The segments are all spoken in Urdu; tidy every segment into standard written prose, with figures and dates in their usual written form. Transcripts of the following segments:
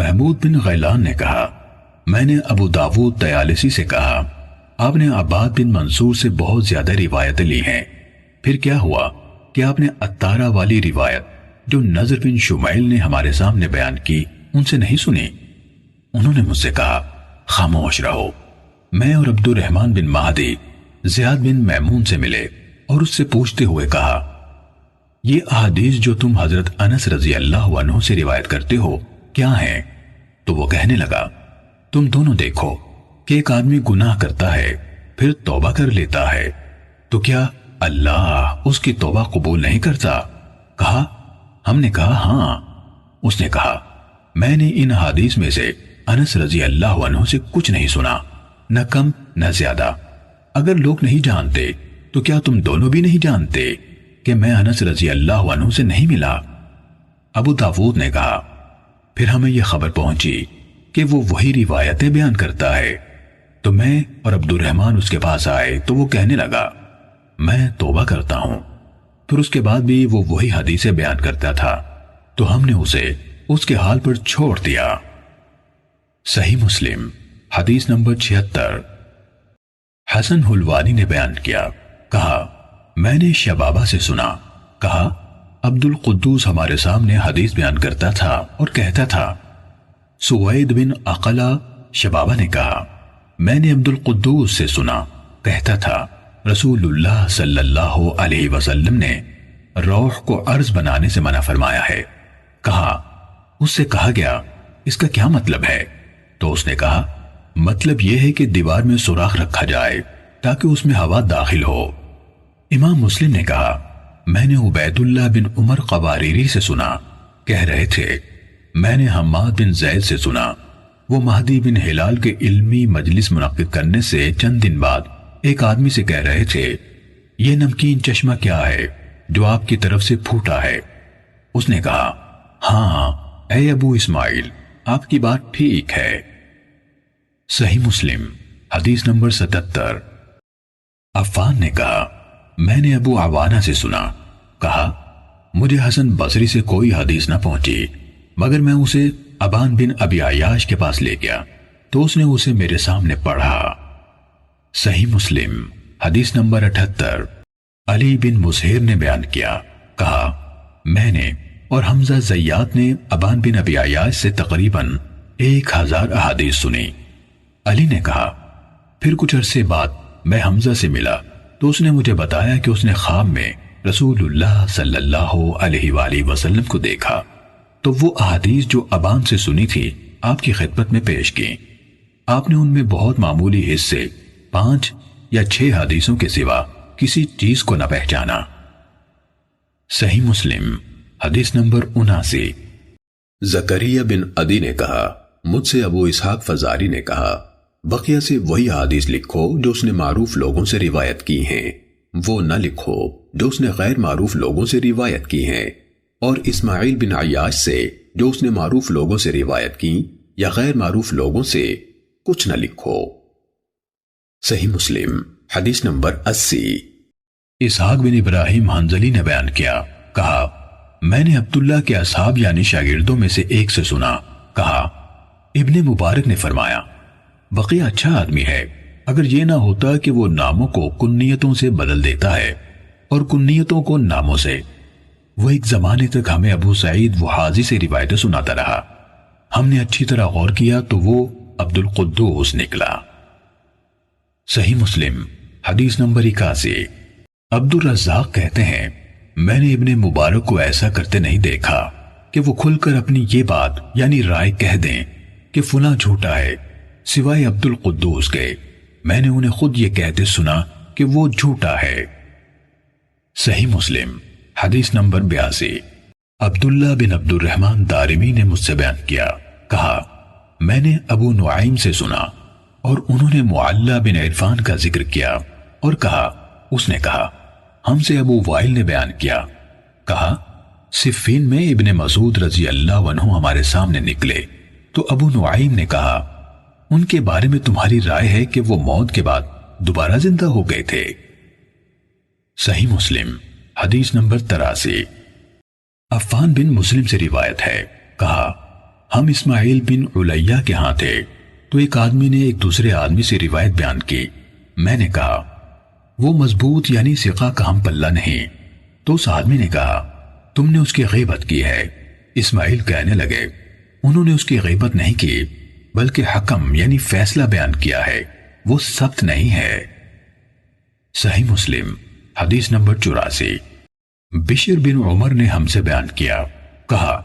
محمود بن غیلان نے کہا میں نے ابو داود طیالسی سے کہا آپ نے عباد بن منصور سے بہت زیادہ روایتیں لی ہیں، پھر کیا ہوا کہ آپ نے اتارہ والی روایت جو نضر بن شمیل نے ہمارے سامنے بیان کی ان سے نہیں سنی؟ انہوں نے مجھ سے کہا خاموش رہو۔ میں اور عبد الرحمن بن مہدی زیاد بن میمون سے ملے اور اس سے پوچھتے ہوئے کہا یہ احادیث جو تم حضرت انس رضی اللہ عنہ سے روایت کرتے ہو کیا ہیں؟ تو وہ کہنے لگا تم دونوں دیکھو کہ ایک آدمی گناہ کرتا ہے پھر توبہ کر لیتا ہے تو کیا اللہ اس کی توبہ قبول نہیں کرتا؟ کہا ہم نے کہا ہاں۔ اس نے کہا میں نے ان حدیث میں سے انس رضی اللہ عنہ سے کچھ نہیں سنا، نہ کم نہ زیادہ۔ اگر لوگ نہیں جانتے تو کیا تم دونوں بھی نہیں جانتے کہ میں انس رضی اللہ عنہ سے نہیں ملا؟ ابو داود نے کہا پھر ہمیں یہ خبر پہنچی کہ وہ وہی روایتیں بیان کرتا ہے، تو میں اور عبد الرحمن اس کے پاس آئے تو وہ کہنے لگا میں توبہ کرتا ہوں، پھر اس کے بعد بھی وہ وہی حدیثیں بیان کرتا تھا، تو ہم نے اسے اس کے حال پر چھوڑ دیا۔ صحیح مسلم حدیث نمبر 76۔ حسن حلوانی نے بیان کیا، کہا میں نے شبابہ سے سنا، کہا عبد القدوس ہمارے سامنے حدیث بیان کرتا تھا اور کہتا تھا۔ سوید بن عقلہ شبابہ نے کہا میں نے عبد القدوس سے سنا، کہتا تھا رسول اللہ صلی اللہ علیہ وسلم نے روح کو عرض بنانے سے منع فرمایا ہے۔ کہا اس سے کہا گیا اس کا کیا مطلب ہے؟ تو اس نے کہا مطلب یہ ہے کہ دیوار میں سوراخ رکھا جائے تاکہ اس میں ہوا داخل ہو۔ امام مسلم نے کہا میں نے عبید اللہ بن عمر قواریری سے سنا، کہہ رہے تھے میں نے حماد بن زید سے سنا، وہ مہدی بن ہلال کے علمی مجلس منعقد کرنے سے چند دن بعد ایک آدمی سے کہہ رہے تھے یہ نمکین چشمہ کیا ہے جو آپ کی طرف سے پھوٹا ہے؟ اس نے کہا ہاں اے ابو اسماعیل آپ کی بات ٹھیک ہے۔ صحیح مسلم حدیث نمبر 77۔ عفان نے کہا میں نے ابو عوانہ سے سنا، کہا مجھے حسن بصری سے کوئی حدیث نہ پہنچی مگر میں اسے ابان بن ابی عیاش کے پاس لے گیا تو اس نے اسے میرے سامنے پڑھا۔ صحیح مسلم حدیث نمبر 78۔ علی بن مسہر نے بیان کیا، کہا میں نے اور حمزہ زیات نے ابان بن ابی عیاش سے تقریباً 1000 احادیث سنی۔ علی نے کہا پھر کچھ عرصے بعد میں حمزہ سے ملا تو اس نے مجھے بتایا کہ اس نے خواب میں رسول اللہ صلی اللہ علیہ وآلہ وسلم کو دیکھا، تو وہ احادیث جو ابان سے سنی تھی آپ کی خدمت میں پیش کی۔ آپ نے ان میں بہت معمولی حصے 5 یا 6 حدیثوں کے سوا کسی چیز کو نہ پہچانا۔ صحیح مسلم حدیث نمبر 79۔ زکریا بن عدی نے کہا مجھ سے ابو اسحاق فزاری نے کہا بقیہ سے وہی حدیث لکھو جو اس نے معروف لوگوں سے روایت کی ہیں، وہ نہ لکھو جو اس نے غیر معروف لوگوں سے روایت کی ہیں، اور اسماعیل بن عیاش سے جو اس نے معروف لوگوں سے روایت کی یا غیر معروف لوگوں سے کچھ نہ لکھو۔ صحیح مسلم حدیث نمبر 80۔ اسحاق بن ابراہیم حنظلی نے بیان کیا، کہا میں نے عبداللہ کے اصحاب یعنی شاگردوں میں سے ایک سے سنا، کہا ابن مبارک نے فرمایا بقیہ اچھا آدمی ہے، اگر یہ نہ ہوتا کہ وہ ناموں کو کنیتوں سے بدل دیتا ہے اور کنیتوں کو ناموں سے۔ وہ ایک زمانے تک ہمیں ابو سعید وحازی سے روایتیں سناتا رہا، ہم نے اچھی طرح غور کیا تو وہ عبد القدوس نکلا۔ صحیح مسلم حدیث نمبر 81۔ عبد الرزاق کہتے ہیں میں نے ابن مبارک کو ایسا کرتے نہیں دیکھا کہ وہ کھل کر اپنی یہ بات یعنی رائے کہہ دیں کہ فلاں جھوٹا ہے، سوائے عبد القدوس کے میں نے انہیں خود یہ کہتے سنا کہ وہ جھوٹا ہے۔ صحیح مسلم حدیث نمبر 82۔ عبداللہ بن عبد الرحمن دارمی نے مجھ سے بیان کیا، کہا میں نے ابو نعیم سے سنا اور انہوں نے معلّہ بن عرفان کا ذکر کیا اور کہا اس نے کہا ہم سے ابو وائل نے بیان کیا، کہا صفین میں ابن مسعود رضی اللہ عنہ ہمارے سامنے نکلے تو ابو نعیم نے کہا ان کے بارے میں تمہاری رائے ہے کہ وہ موت کے بعد دوبارہ زندہ ہو گئے تھے۔ صحیح مسلم حدیث نمبر 83۔ عفان بن مسلم سے روایت ہے، کہا ہم اسماعیل بن علیہ کے ہاں تھے تو ایک آدمی نے ایک دوسرے آدمی سے روایت بیان کی. میں نے کہا وہ مضبوط یعنی ثقہ کا ہم پلہ نہیں. تو اس آدمی نے کہا تم نے اس کی غیبت کی ہے. اسماعیل کہنے لگے انہوں نے اس کی غیبت نہیں کی بلکہ حکم یعنی فیصلہ بیان کیا ہے, وہ ثبت نہیں ہے. صحیح مسلم حدیث نمبر 84. بشر بن عمر نے ہم سے بیان کیا, کہا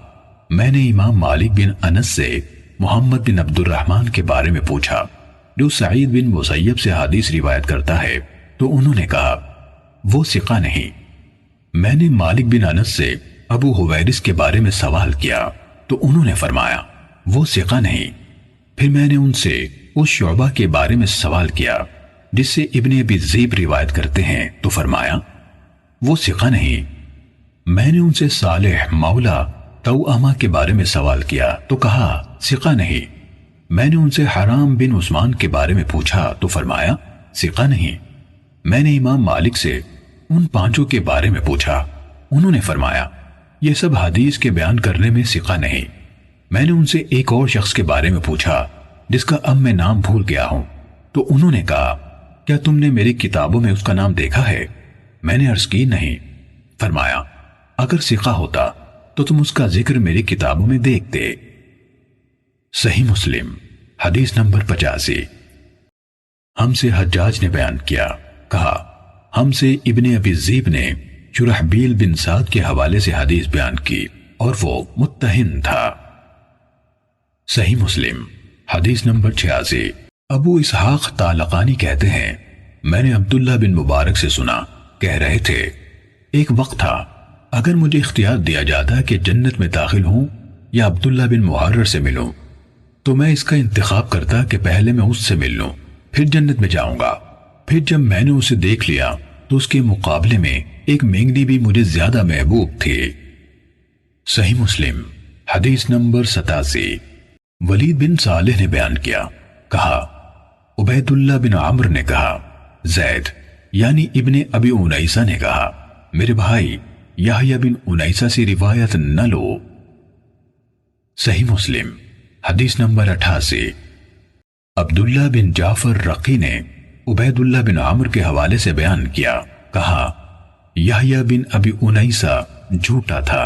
میں نے امام مالک بن انس سے محمد بن عبد الرحمن کے بارے میں پوچھا جو سعید بن مسیب سے حدیث روایت کرتا ہے, تو انہوں نے کہا وہ ثقہ نہیں. میں نے مالک بن انس سے ابو حویرث کے بارے میں سوال کیا تو انہوں نے فرمایا وہ ثقہ نہیں. پھر میں نے ان سے اس شعبہ کے بارے میں سوال کیا جس سے ابن ابی ذئب روایت کرتے ہیں, تو فرمایا وہ ثقہ نہیں. میں نے ان سے صالح مولا توأمہ کے بارے میں سوال کیا تو کہا ثقہ نہیں. میں نے ان سے حرام بن عثمان کے بارے میں پوچھا تو فرمایا ثقہ نہیں. میں نے امام مالک سے ان پانچوں کے بارے میں پوچھا, انہوں نے فرمایا یہ سب حدیث کے بیان کرنے میں ثقہ نہیں. میں نے ان سے ایک اور شخص کے بارے میں پوچھا جس کا اب میں نام بھول گیا ہوں, تو انہوں نے کہا کیا تم نے میری کتابوں میں اس کا نام دیکھا ہے؟ میں نے عرض کی نہیں. فرمایا اگر ثقہ ہوتا تو تم اس کا ذکر میری کتابوں میں دیکھتے. صحیح مسلم حدیث نمبر 85. ہم سے حجاج نے بیان کیا, کہا ہم سے ابن ابی ذئب نے شرحبیل بن سعد کے حوالے سے حدیث بیان کی اور وہ متہم تھا. صحیح مسلم حدیث نمبر 86. ابو اسحاق طالقانی کہتے ہیں میں نے عبداللہ بن مبارک سے سنا, کہہ رہے تھے ایک وقت تھا اگر مجھے اختیار دیا جاتا کہ جنت میں داخل ہوں یا عبداللہ بن محرر سے ملوں تو میں اس کا انتخاب کرتا کہ پہلے میں اس سے مل لوں پھر جنت میں جاؤں گا. پھر جب میں نے اسے دیکھ لیا تو اس کے مقابلے میں ایک مینگنی بھی مجھے زیادہ محبوب تھی. صحیح مسلم حدیث نمبر 87. ولید بن صالح نے بیان کیا, کہا عبید اللہ بن عمرو نے کہا زید یعنی ابن ابی انیسہ نے کہا میرے بھائی یحییٰ بن انیسہ سے روایت نہ لو. صحیح مسلم حدیث نمبر 88. عبداللہ بن جعفر رقی نے عبید اللہ بن عمرو کے حوالے سے بیان کیا, کہا یحییٰ بن ابی انیسہ جھوٹا تھا.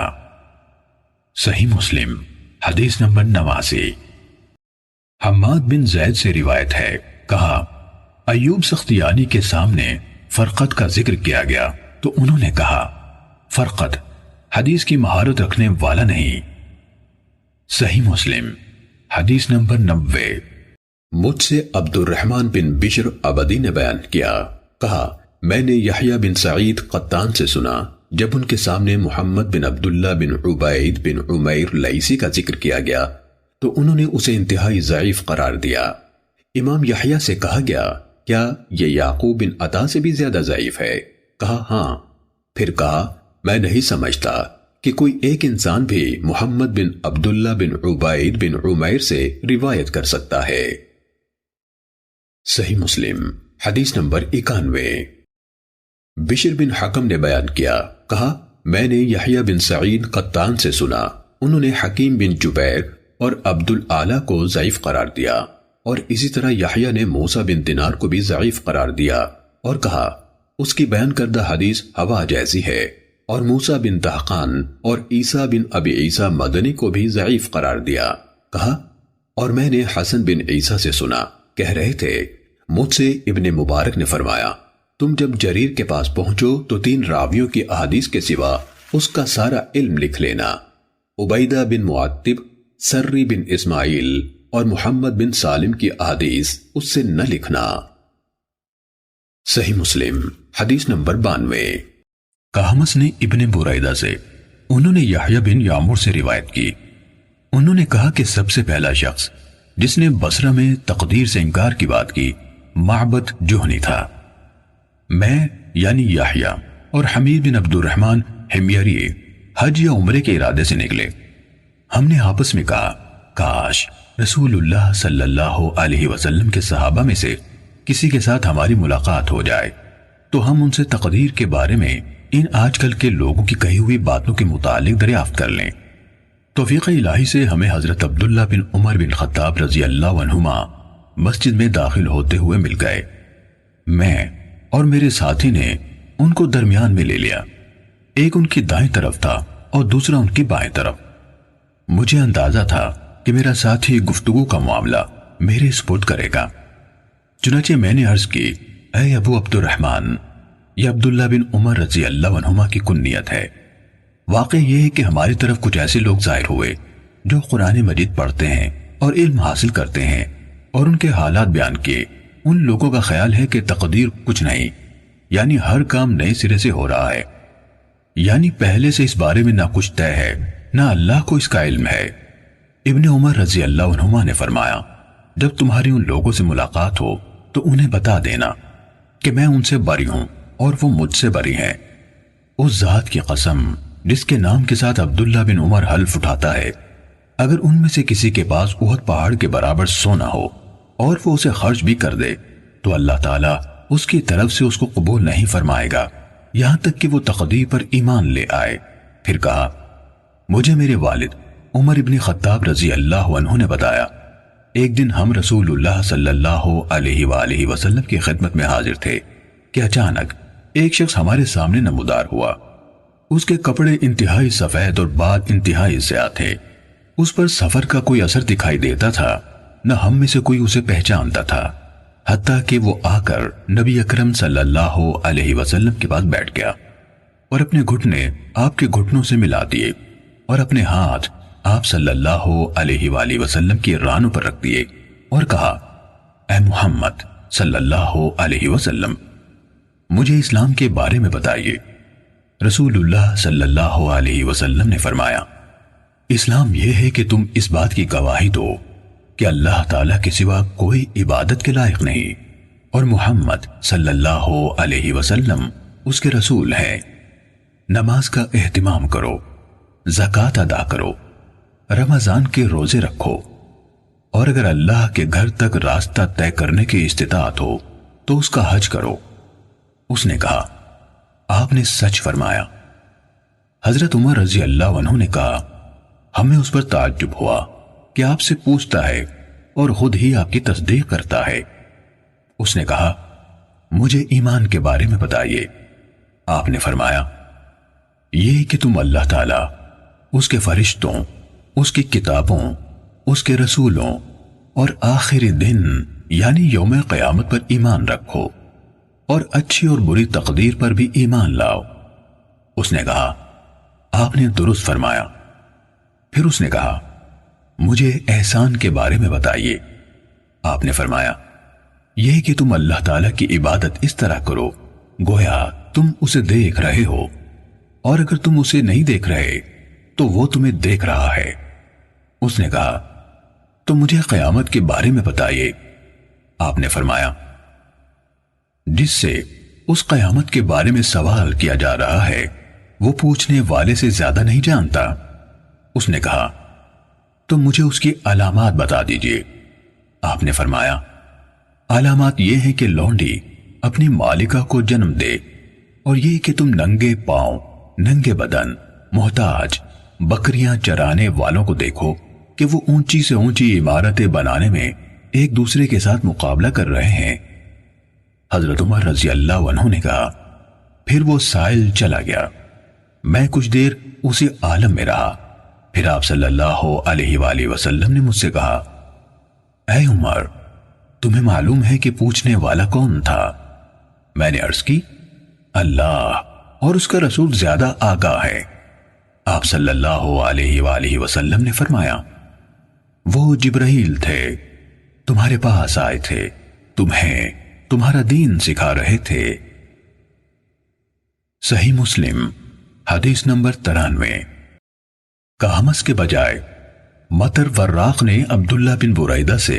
صحیح مسلم حدیث نمبر 89. حماد بن زید سے روایت ہے, کہا ایوب سختیانی کے سامنے فرقت کا ذکر کیا گیا تو انہوں نے کہا فرقت حدیث کی مہارت رکھنے والا نہیں. صحیح مسلم حدیث نمبر 90. مجھ سے عبد الرحمن بن بشر عبدی نے بیان کیا, کہا میں نے یحییٰ بن سعید قطان سے سنا جب ان کے سامنے محمد بن عبداللہ بن عبید بن عمیر لیثی کا ذکر کیا گیا تو انہوں نے اسے انتہائی ضعیف قرار دیا. امام یحییٰ سے کہا گیا کیا یہ یعقوب بن عطا سے بھی زیادہ ضعیف ہے؟ کہا ہاں. پھر کہا میں نہیں سمجھتا کہ کوئی ایک انسان بھی محمد بن عبداللہ بن عبید بن عمیر سے روایت کر سکتا ہے. صحیح مسلم حدیث نمبر 91. بشر بن حکم نے بیان کیا, کہا میں نے یحییٰ بن سعید قطان سے سنا انہوں نے حکیم بن جبیر اور عبد الاعلی کو ضعیف قرار دیا اور اسی طرح یحییٰ نے موسیٰ بن دینار کو بھی ضعیف قرار دیا اور کہا اس کی بیان کردہ حدیث ہوا جیسی ہے, اور موسیٰ بن دہقان اور عیسیٰ بن ابی عیسیٰ مدنی کو بھی ضعیف قرار دیا. کہا اور میں نے حسن بن عیسیٰ سے سنا, کہہ رہے تھے مجھ سے ابن مبارک نے فرمایا تم جب جریر کے پاس پہنچو تو 3 راویوں کی احادیث کے سوا اس کا سارا علم لکھ لینا. عبیدہ بن معتب, سری بن اسماعیل اور محمد بن سالم کی احادیث اس سے نہ لکھنا. صحیح مسلم حدیث نمبر 92. کہمس نے ابن بریدہ سے انہوں نے یحییٰ بن یعمر سے روایت کی. انہوں نے کہا کہ سب سے پہلا شخص جس نے بصرہ میں تقدیر سے انکار کی بات کی معبد جہنی تھا. میں یعنی یحییٰ اور حمید بن عبد الرحمن حمیری حج یا عمرے کے ارادے سے نکلے. ہم نے آپس میں کہا کاش رسول اللہ صلی اللہ علیہ وسلم کے صحابہ میں سے کسی کے ساتھ ہماری ملاقات ہو جائے تو ہم ان سے تقدیر کے بارے میں ان آج کل کے لوگوں کی کہی ہوئی باتوں کے متعلق دریافت کر لیں. توفیق الہی سے ہمیں حضرت عبداللہ بن عمر بن خطاب رضی اللہ عنہما مسجد میں داخل ہوتے ہوئے مل گئے۔ میں اور میرے ساتھی نے ان کو درمیان میں لے لیا، ایک ان کی دائیں طرف تھا اور دوسرا ان کی بائیں طرف۔ مجھے اندازہ تھا کہ میرا ساتھی گفتگو کا معاملہ میرے سپرد کرے گا، چنانچہ میں نے عرض کی، اے ابو عبد الرحمن، یہ عبداللہ بن عمر رضی اللہ عنہما کی کنیت ہے۔ واقع یہ ہے کہ ہماری طرف کچھ ایسے لوگ ظاہر ہوئے جو قرآن مجید پڑھتے ہیں اور علم حاصل کرتے ہیں، اور ان کے حالات بیان کیے۔ ان لوگوں کا خیال ہے کہ تقدیر کچھ نہیں، یعنی ہر کام نئے سرے سے ہو رہا ہے، یعنی پہلے سے اس بارے میں نہ کچھ طے ہے نہ اللہ کو اس کا علم ہے۔ ابن عمر رضی اللہ عنہما نے فرمایا، جب تمہاری ان لوگوں سے ملاقات ہو تو انہیں بتا دینا کہ میں ان سے بری ہوں اور وہ مجھ سے بری ہیں۔ اس ذات کی قسم جس کے نام کے ساتھ عبداللہ بن عمر حلف اٹھاتا ہے، اگر ان میں سے کسی کے پاس احد پہاڑ کے برابر سونا ہو اور وہ اسے خرچ بھی کر دے تو اللہ تعالیٰ اس کی طرف سے اس کو قبول نہیں فرمائے گا یہاں تک کہ وہ تقدیر پر ایمان لے آئے۔ پھر کہا، مجھے میرے والد عمر ابن خطاب رضی اللہ عنہ نے بتایا، ایک دن ہم رسول اللہ صلی اللہ علیہ وآلہ وسلم کی خدمت میں حاضر تھے کہ اچانک ایک شخص ہمارے سامنے نمودار ہوا۔ اس کے کپڑے انتہائی سفید اور بال انتہائی سیاہ تھے۔ اس پر سفر کا کوئی اثر دکھائی دیتا تھا، نہ ہم میں سے کوئی اسے پہچانتا تھا، حتیٰ کہ وہ آ کر نبی اکرم صلی اللہ علیہ وسلم کے پاس بیٹھ گیا اور اپنے گھٹنے آپ کے گھٹنوں سے ملا دیے اور اپنے ہاتھ آپ صلی اللہ علیہ وآلہ وسلم کی رانوں پر رکھ دیے اور کہا، اے محمد صلی اللہ علیہ وسلم، مجھے اسلام کے بارے میں بتائیے۔ رسول اللہ صلی اللہ علیہ وسلم نے فرمایا، اسلام یہ ہے کہ تم اس بات کی گواہی دو کہ اللہ تعالیٰ کے سوا کوئی عبادت کے لائق نہیں اور محمد صلی اللہ علیہ وسلم اس کے رسول ہیں۔ نماز کا اہتمام کرو، زکوٰۃ ادا کرو، رمضان کے روزے رکھو، اور اگر اللہ کے گھر تک راستہ طے کرنے کی استطاعت ہو تو اس کا حج کرو۔ اس نے کہا، آپ نے سچ فرمایا۔ حضرت عمر رضی اللہ عنہ نے کہا، ہمیں اس پر تعجب ہوا کہ آپ سے پوچھتا ہے اور خود ہی آپ کی تصدیق کرتا ہے۔ اس نے کہا، مجھے ایمان کے بارے میں بتائیے۔ آپ نے فرمایا، یہ کہ تم اللہ تعالیٰ، اس کے فرشتوں، اس کی کتابوں، اس کے رسولوں اور آخری دن یعنی یوم قیامت پر ایمان رکھو اور اچھی اور بری تقدیر پر بھی ایمان لاؤ۔ اس نے کہا، آپ نے درست فرمایا۔ پھر اس نے کہا، مجھے احسان کے بارے میں بتائیے۔ آپ نے فرمایا، یہ کہ تم اللہ تعالیٰ کی عبادت اس طرح کرو گویا تم اسے دیکھ رہے ہو، اور اگر تم اسے نہیں دیکھ رہے تو وہ تمہیں دیکھ رہا ہے۔ اس نے کہا، تو مجھے قیامت کے بارے میں بتائیے۔ آپ نے فرمایا، جس سے اس قیامت کے بارے میں سوال کیا جا رہا ہے وہ پوچھنے والے سے زیادہ نہیں جانتا۔ اس نے کہا، تو مجھے اس کی علامات بتا دیجئے۔ آپ نے فرمایا، علامات یہ ہیں کہ لونڈی اپنی مالکہ کو جنم دے، اور یہ کہ تم ننگے پاؤں، ننگے بدن، محتاج، بکریاں چرانے والوں کو دیکھو کہ وہ اونچی سے اونچی عمارتیں بنانے میں ایک دوسرے کے ساتھ مقابلہ کر رہے ہیں۔ حضرت عمر رضی اللہ عنہ نے کہا، پھر وہ سائل چلا گیا۔ میں کچھ دیر اسی عالم میں رہا، پھر آپ صلی اللہ علیہ وآلہ وسلم نے مجھ سے کہا، اے عمر، تمہیں معلوم ہے کہ پوچھنے والا کون تھا؟ میں نے عرض کی، اللہ اور اس کا رسول زیادہ آگاہ ہے۔ آپ صلی اللہ علیہ وآلہ وسلم نے فرمایا، وہ جبرائیل تھے، تمہارے پاس آئے تھے، تمہیں تمہارا دین سکھا رہے تھے۔ صحیح مسلم حدیث نمبر 93۔ کہمس کے بجائے مطر وراق نے عبداللہ بن بریدہ سے،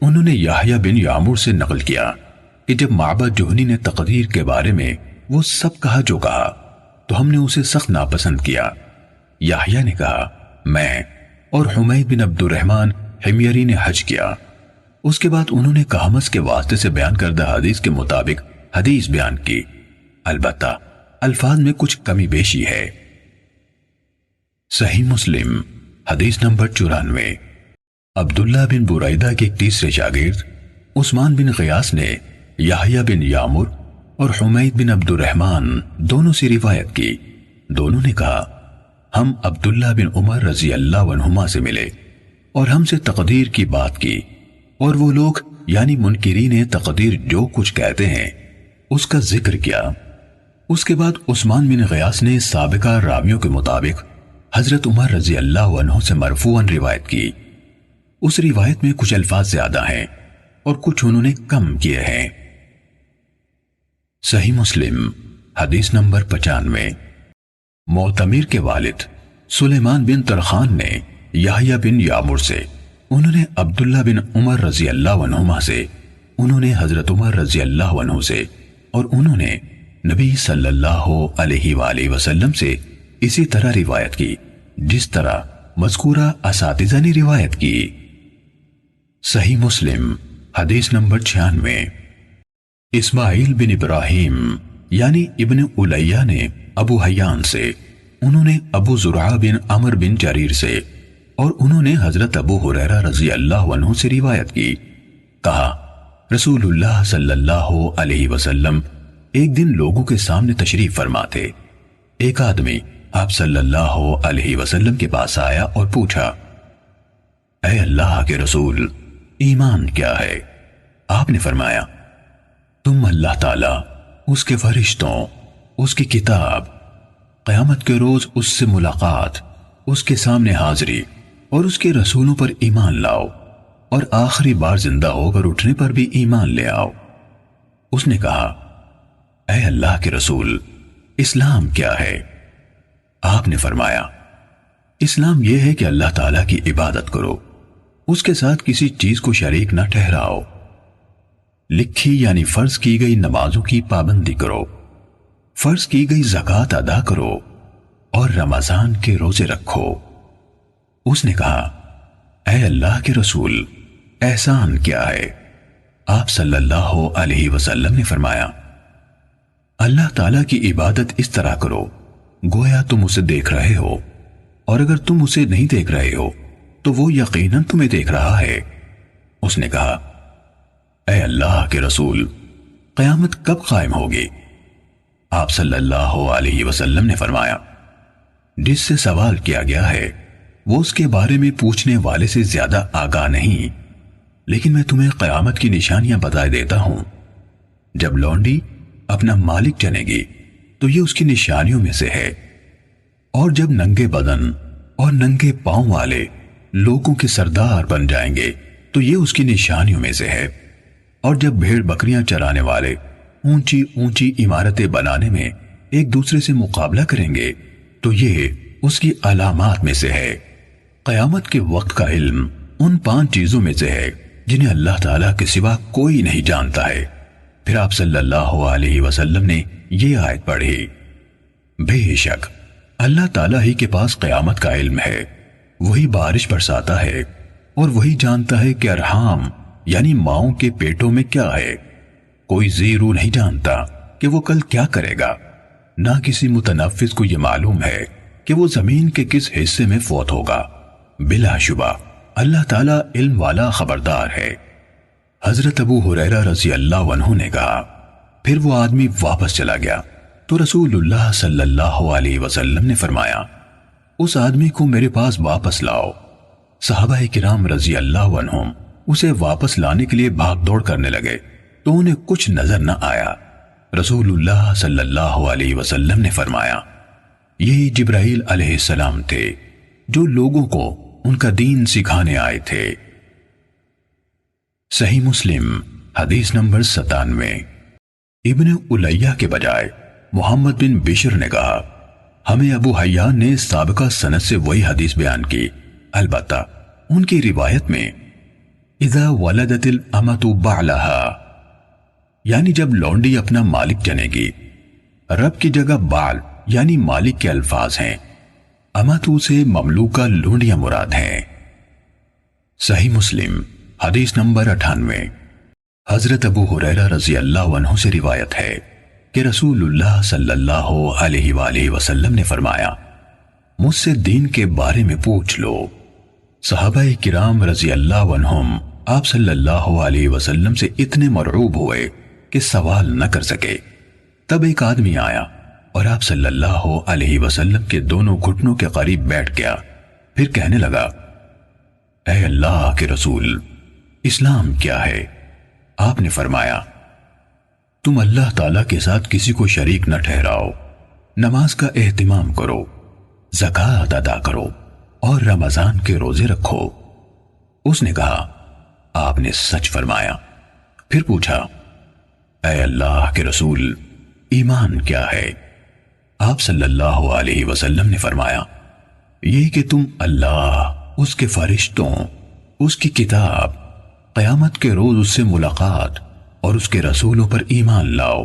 انہوں نے یحییٰ بن یعمر سے نقل کیا کہ جب معبد جہنی نے تقدیر کے بارے میں وہ سب کہا جو کہا تو ہم نے اسے سخت ناپسند کیا۔ یحییٰ نے کہا، میں اور حمید بن عبد الرحمن حمیری نے حج کیا۔ اس کے بعد انہوں نے کہمس کے واسطے سے بیان کردہ حدیث کے مطابق حدیث بیان کی، البتہ الفاظ میں کچھ کمی بیشی ہے۔ صحیح مسلم حدیث نمبر 94۔ عبداللہ بن برائدہ کے ایک تیسرے شاگرد عثمان بن غیاث نے یحییٰ بن یامر اور حمید بن عبد الرحمن دونوں سے روایت کی۔ دونوں نے کہا، ہم عبداللہ بن عمر رضی اللہ عنہما سے ملے اور ہم سے تقدیر کی بات کی، اور وہ لوگ یعنی منکرین تقدیر جو کچھ کہتے ہیں اس کا ذکر کیا۔ اس کے بعد عثمان بن غیاث نے سابقہ راویوں کے مطابق حضرت عمر رضی اللہ عنہ سے مرفوعاً روایت کی۔ اس روایت میں کچھ الفاظ زیادہ ہیں اور کچھ انہوں نے کم کیے ہیں۔ صحیح مسلم حدیث نمبر 95۔ معتمر کے والد سلیمان بن ترخان نے یحییٰ بن یامر سے، انہوں نے عبداللہ بن عمر رضی اللہ عنہما سے، انہوں نے حضرت عمر رضی اللہ عنہ سے، اور انہوں نے نبی صلی اللہ علیہ وآلہ وسلم سے اسی طرح روایت کی جس طرح مذکورہ اساتذہ نے روایت کی۔ صحیح مسلم حدیث نمبر 96۔ اسماعیل بن ابراہیم یعنی ابن الیہ نے ابو حیان سے، انہوں نے ابو زرعہ بن عمر بن جریر سے، اور انہوں نے حضرت ابو ہریرہ رضی اللہ عنہ سے روایت کی، کہا رسول اللہ صلی اللہ علیہ وسلم ایک دن لوگوں کے سامنے تشریف فرما تھے۔ ایک آدمی آپ صلی اللہ علیہ وسلم کے پاس آیا اور پوچھا، اے اللہ کے رسول، ایمان کیا ہے؟ آپ نے فرمایا، تم اللہ تعالیٰ، اس کے فرشتوں، اس کی کتاب، قیامت کے روز اس سے ملاقات، اس کے سامنے حاضری اور اس کے رسولوں پر ایمان لاؤ، اور آخری بار زندہ ہو کر اٹھنے پر بھی ایمان لے آؤ۔ اس نے کہا، اے اللہ کے رسول، اسلام کیا ہے؟ آپ نے فرمایا، اسلام یہ ہے کہ اللہ تعالیٰ کی عبادت کرو، اس کے ساتھ کسی چیز کو شریک نہ ٹھہراؤ، لکھی یعنی فرض کی گئی نمازوں کی پابندی کرو، فرض کی گئی زکوٰۃ ادا کرو، اور رمضان کے روزے رکھو۔ اس نے کہا، اے اللہ کے رسول، احسان کیا ہے؟ آپ صلی اللہ علیہ وسلم نے فرمایا، اللہ تعالیٰ کی عبادت اس طرح کرو گویا تم اسے دیکھ رہے ہو، اور اگر تم اسے نہیں دیکھ رہے ہو تو وہ یقیناً تمہیں دیکھ رہا ہے۔ اس نے کہا، اے اللہ کے رسول، قیامت کب قائم ہوگی؟ آپ صلی اللہ علیہ وسلم نے فرمایا، جس سے سوال کیا گیا ہے وہ اس کے بارے میں پوچھنے والے سے زیادہ آگاہ نہیں، لیکن میں تمہیں قیامت کی نشانیاں بتا دیتا ہوں۔ جب لونڈی اپنا مالک جنے گی تو یہ اس کی نشانیوں میں سے ہے، اور جب ننگے بدن اور ننگے پاؤں والے لوگوں کے سردار بن جائیں گے تو یہ اس کی نشانیوں میں سے ہے، اور جب بھیڑ بکریاں چرانے والے اونچی اونچی عمارتیں بنانے میں ایک دوسرے سے مقابلہ کریں گے تو یہ اس کی علامات میں سے ہے۔ قیامت کے وقت کا علم ان 5 چیزوں میں سے ہے جنہیں اللہ تعالیٰ کے سوا کوئی نہیں جانتا ہے۔ پھر آپ صلی اللہ علیہ وسلم نے یہ آیت پڑھی، بے شک اللہ تعالیٰ ہی کے پاس قیامت کا علم ہے، وہی بارش برساتا ہے، اور وہی جانتا ہے کہ ارحام یعنی ماؤں کے پیٹوں میں کیا ہے۔ کوئی زیرو نہیں جانتا کہ وہ کل کیا کرے گا، نہ کسی متنفس کو یہ معلوم ہے کہ وہ زمین کے کس حصے میں فوت ہوگا۔ بلا شبہ اللہ تعالیٰ علم والا خبردار ہے۔ حضرت ابو ہریرہ رضی اللہ عنہ نے کہا، پھر وہ آدمی واپس چلا گیا تو رسول اللہ صلی اللہ علیہ وسلم نے فرمایا، اس آدمی کو میرے پاس واپس لاؤ۔ صحابہ کرام رضی اللہ عنہم اسے واپس لانے کے لیے بھاگ دوڑ کرنے لگے تو انہیں کچھ نظر نہ آیا۔ رسول اللہ صلی اللہ علیہ وسلم نے فرمایا، یہی جبرائیل علیہ السلام تھے جو لوگوں کو ان کا دین سکھانے آئے تھے۔ صحیح مسلم حدیث نمبر 97۔ ابن الیہ کے بجائے محمد بن بشر نے کہا، ہمیں ابو حیان نے سابقہ سند سے وہی حدیث بیان کی، البتہ ان کی روایت میں اذا ولدت الامۃ بعلہا یعنی جب لونڈی اپنا مالک جنے گی، رب کی جگہ بال یعنی مالک کے الفاظ ہیں، امتو سے مملوکہ لونڈیاں مراد ہیں۔ صحیح مسلم حدیث نمبر 98۔ حضرت ابو ہریرہ رضی اللہ عنہ سے روایت ہے کہ رسول اللہ صلی اللہ علیہ وآلہ وسلم نے فرمایا، مجھ سے دین کے بارے میں پوچھ لو صحابہ کرام رضی اللہ عنہم آپ صلی اللہ علیہ وسلم سے اتنے مرعوب ہوئے کہ سوال نہ کر سکے۔ تب ایک آدمی آیا اور آپ صلی اللہ علیہ وسلم کے دونوں گھٹنوں کے قریب بیٹھ گیا، پھر کہنے لگا، اے اللہ کے رسول، اسلام کیا ہے؟ آپ نے فرمایا، تم اللہ تعالیٰ کے ساتھ کسی کو شریک نہ ٹھہراؤ، نماز کا اہتمام کرو، زکوٰۃ ادا کرو اور رمضان کے روزے رکھو۔ اس نے کہا، آپ نے سچ فرمایا۔ پھر پوچھا، اے اللہ کے رسول، ایمان کیا ہے؟ آپ صلی اللہ علیہ وسلم نے فرمایا، یہ کہ تم اللہ، اس کے فرشتوں، اس کی کتاب، قیامت کے روز اس سے ملاقات اور اس کے رسولوں پر ایمان لاؤ،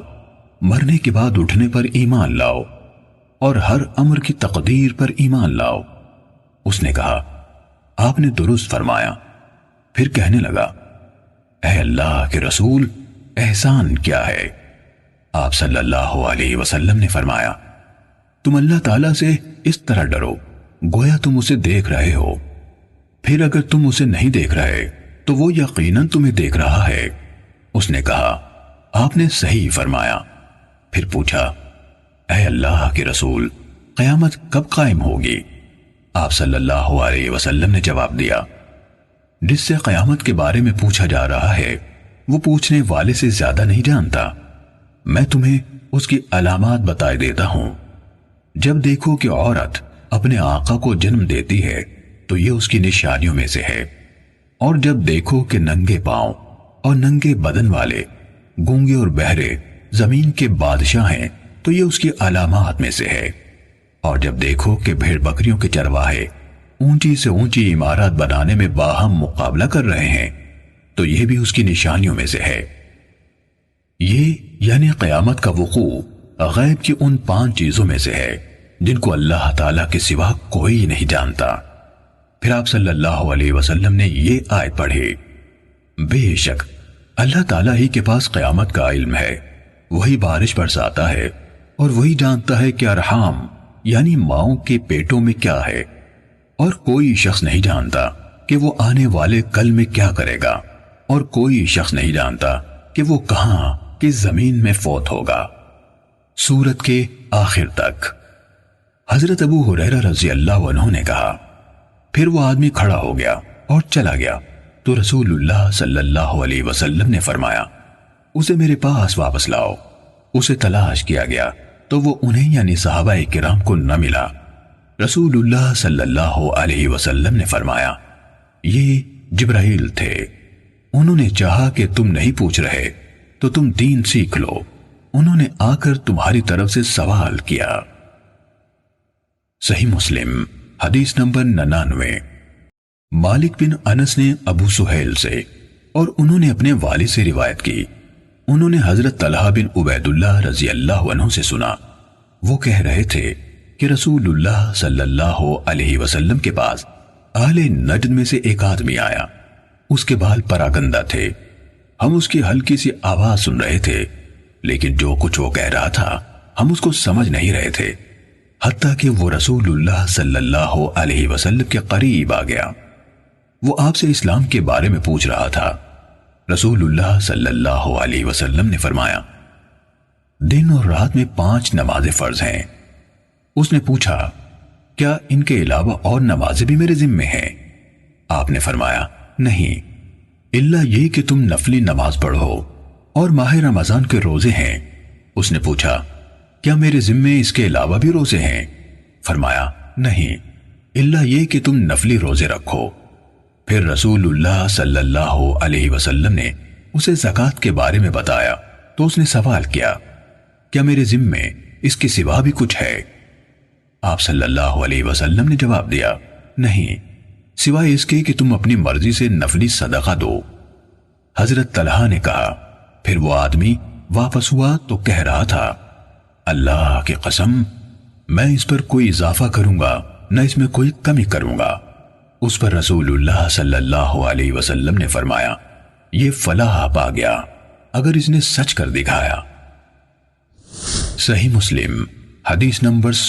مرنے کے بعد اٹھنے پر ایمان لاؤ اور ہر امر کی تقدیر پر ایمان لاؤ۔ اس نے کہا، آپ نے درست فرمایا۔ پھر کہنے لگا، اے اللہ کے رسول، احسان کیا ہے؟ آپ صلی اللہ علیہ وسلم نے فرمایا، تم اللہ تعالیٰ سے اس طرح ڈرو گویا تم اسے دیکھ رہے ہو، پھر اگر تم اسے نہیں دیکھ رہے تو وہ یقیناً تمہیں دیکھ رہا ہے۔ اس نے کہا، آپ نے صحیح فرمایا۔ پھر پوچھا، اے اللہ کے رسول، قیامت کب قائم ہوگی؟ آپ صلی اللہ علیہ وسلم نے جواب دیا، جس سے قیامت کے بارے میں پوچھا جا رہا ہے وہ پوچھنے والے سے زیادہ نہیں جانتا۔ میں تمہیں اس کی علامات بتائے دیتا ہوں۔ جب دیکھو کہ عورت اپنے آقا کو جنم دیتی ہے تو یہ اس کی نشانیوں میں سے ہے، اور جب دیکھو کہ ننگے پاؤں اور ننگے بدن والے، گونگے اور بہرے زمین کے بادشاہ ہیں تو یہ اس کی علامات میں سے ہے، اور جب دیکھو کہ بھیڑ بکریوں کے چرواہے اونچی سے اونچی عمارات بنانے میں باہم مقابلہ کر رہے ہیں تو یہ بھی اس کی نشانیوں میں سے ہے۔ یہ یعنی قیامت کا وقوع غیب کی ان 5 چیزوں میں سے ہے جن کو اللہ تعالیٰ کے سوا کوئی نہیں جانتا۔ پھر آپ صلی اللہ علیہ وسلم نے یہ آیت پڑھی، بے شک اللہ تعالیٰ ہی کے پاس قیامت کا علم ہے، وہی بارش برساتا ہے اور وہی جانتا ہے کہ ارحام یعنی ماؤں کے پیٹوں میں کیا ہے، اور کوئی شخص نہیں جانتا کہ وہ آنے والے کل میں کیا کرے گا، اور کوئی شخص نہیں جانتا کہ وہ کہاں کس زمین میں فوت ہوگا۔ سورت کے آخر تک۔ حضرت ابو ہریرہ رضی اللہ عنہ نے کہا، پھر وہ آدمی کھڑا ہو گیا اور چلا گیا تو رسول اللہ صلی اللہ علیہ وسلم نے فرمایا، اسے میرے پاس واپس لاؤ۔ اسے تلاش کیا گیا تو وہ انہیں یعنی صحابہ کرام کو نہ ملا۔ رسول اللہ صلی اللہ علیہ وسلم نے فرمایا، یہ جبرائیل تھے، انہوں نے چاہا کہ تم نہیں پوچھ رہے تو تم دین سیکھ لو، انہوں نے آ کر تمہاری طرف سے سوال کیا۔ صحیح مسلم حدیث نمبر 99۔ مالک بن انس نے ابو سہیل سے اور انہوں نے اپنے والد سے روایت کی، انہوں نے حضرت طلحہ بن عبید اللہ رضی اللہ عنہ سے سنا، وہ کہہ رہے تھے کہ رسول اللہ صلی اللہ علیہ وسلم کے پاس اہل نجد میں سے ایک آدمی آیا، اس کے بال پراگندہ تھے، ہم اس کی ہلکی سی آواز سن رہے تھے لیکن جو کچھ وہ کہہ رہا تھا ہم اس کو سمجھ نہیں رہے تھے، حتیٰ کہ وہ رسول اللہ صلی اللہ علیہ وسلم کے قریب آ گیا۔ وہ آپ سے اسلام کے بارے میں پوچھ رہا تھا۔ رسول اللہ صلی اللہ علیہ وسلم نے فرمایا، دن اور رات میں 5 نمازیں فرض ہیں۔ اس نے پوچھا، کیا ان کے علاوہ اور نمازیں بھی میرے ذمے ہیں؟ آپ نے فرمایا، نہیں، الا یہ کہ تم نفلی نماز پڑھو اور ماہ رمضان کے روزے ہیں۔ اس نے پوچھا، کیا میرے ذمے اس کے علاوہ بھی روزے ہیں؟ فرمایا، نہیں، الا یہ کہ تم نفلی روزے رکھو۔ پھر رسول اللہ صلی اللہ علیہ وسلم نے اسے زکوٰۃ کے بارے میں بتایا تو اس نے سوال کیا، کیا میرے ذمے اس کے سوا بھی کچھ ہے؟ آپ صلی اللہ علیہ وسلم نے جواب دیا، نہیں، سوائے اس کے کہ تم اپنی مرضی سے نفلی صدقہ دو۔ حضرت طلحہ نے کہا، پھر وہ آدمی واپس ہوا تو کہہ رہا تھا، اللہ کی قسم، میں اس پر کوئی اضافہ کروں گا نہ اس میں کوئی کمی کروں گا۔ اس پر رسول اللہ صلی اللہ علیہ وسلم نے فرمایا، یہ فلاح پا گیا اگر اس نے سچ کر دکھایا۔ صحیح مسلم حدیث نمبر